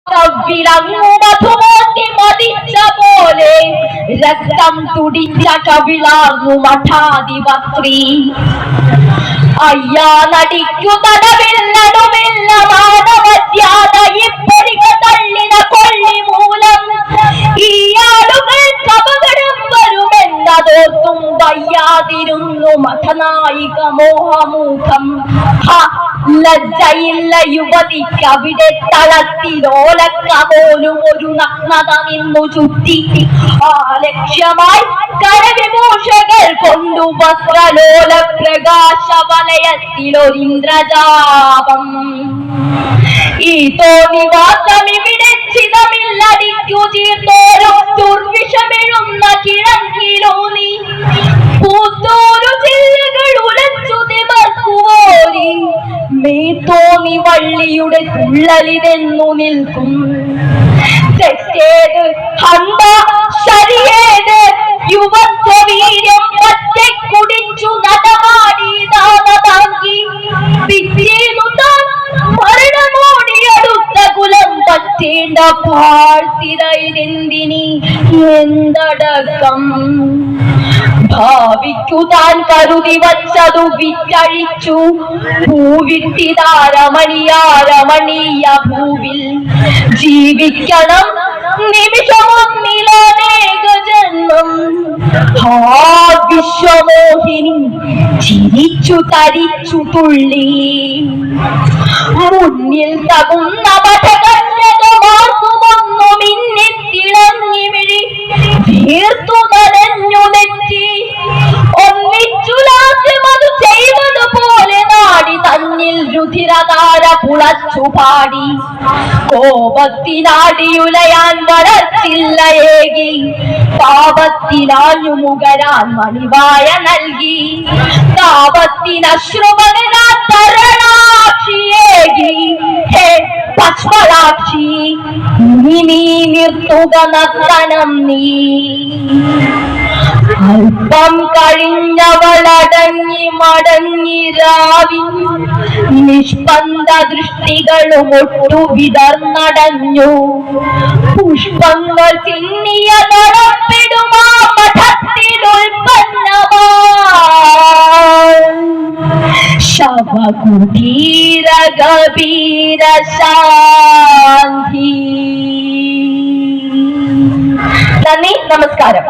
വിളങ്ങു മധുമോത്തി മതിച്ച പോലെ രക്തം തുടിച്ച കവിളാർന്നു മഠാധിപത്രി. അയ്യാ നടിക്കു തടവില്ലടുമില്ല മാനവജ്ഞാത ഇപ്പൊടിക തള്ളിന കൊള്ളി മൂലം ഈ ആളുകൾക്ക് അപകടം വരുമെന്നതോർത്തും വയ്യാതിരുന്നു മഠനായിക മോഹമൂഖം. ലജ്ജയില്ല യുവതിക്ക് അവിടെ തളത്തിലോലക്ക പോലും ഒരു നഗ്നത നിന്നു ചുറ്റി. ആ ലക്ഷ്യമായി കരവിഭൂഷകൾ കൊണ്ടു വസ്ത്രലോല പ്രകാശ വലയത്തിലൊരിന്ദ്രജാപം. ഈ തോന്നിവാസം ഇവിടെ ചിതമില്ലടിക്കു തീർത്തോരും ദുർവിഷമെഴുന്ന കിഴങ്ങിലൂന്നി പൂത്തോരു ജില്ലകൾ ഉലച്ചു തിമർക്കുവോരി മേത്തോന്നി വള്ളിയുടെ തുള്ളലിതെന്നു നിൽക്കും. തെറ്റേത് ഹന്ത ശരിയേത് യുവത്വവീര്യം ഒറ്റ കുടിച്ചു നടമാടിയതാക്കി പിറ്റേന്നു താൻ മരണമോടിയടുത്ത കുലം പറ്റേണ്ട പാഴ്ത്തിരയിലെന്തിനി എന്തടക്കം. ഭാവിക്കു താൻ കരുതി വച്ചതു വിറ്റഴിച്ചു പൂവിട്ടിതാരമണിയാരമണീയ ഭൂവിൽ ജീവിക്കണം നിമിഷമൊന്നിലനേക ജന്മം. ആ വിശ്വമോഹിനി ചിരിച്ചു തരിച്ചു തുള്ളി. മുന്നിൽ തകുന്ന പടകന്യകമാർക്കുമൊന്നു മിന്നിത്തിളങ്ങി വിഴി തീർത്തു നനഞ്ഞു നെറ്റി. ഒന്നിച്ചു ലാസ്യമതു ചെയ്തതുപോലെ നാടി തന്നിൽ രുധിരധാര പുളച്ചു പാടി. കോപത്തിനാടിയുലയാൻ വളർത്തില്ല ഏകി പാപത്തിനാഞ്ഞു മുകരാൻ മണിവായ നൽകി. താപത്തിനശ്രുമകനാൻ തരണാക്ഷിയേകി. ഹേ പശ്വളാക്ഷി നീ നിർത്തുക നർത്തനം നീ. അല്പം കഴിഞ്ഞവളടങ്ങി മടങ്ങി രാവിൻ നിഷ്പന്ദ ദൃഷ്ടികളുമൊട്ടു വിടർന്നടഞ്ഞു. പുഷ്പങ്ങൾ ചിന്നിയ നടപ്പിടുമാ മഠത്തിനുൽപ്പന്നമാ ശവകുടീര ഗഭീര ശാന്തി. നന്ദി, നമസ്കാരം.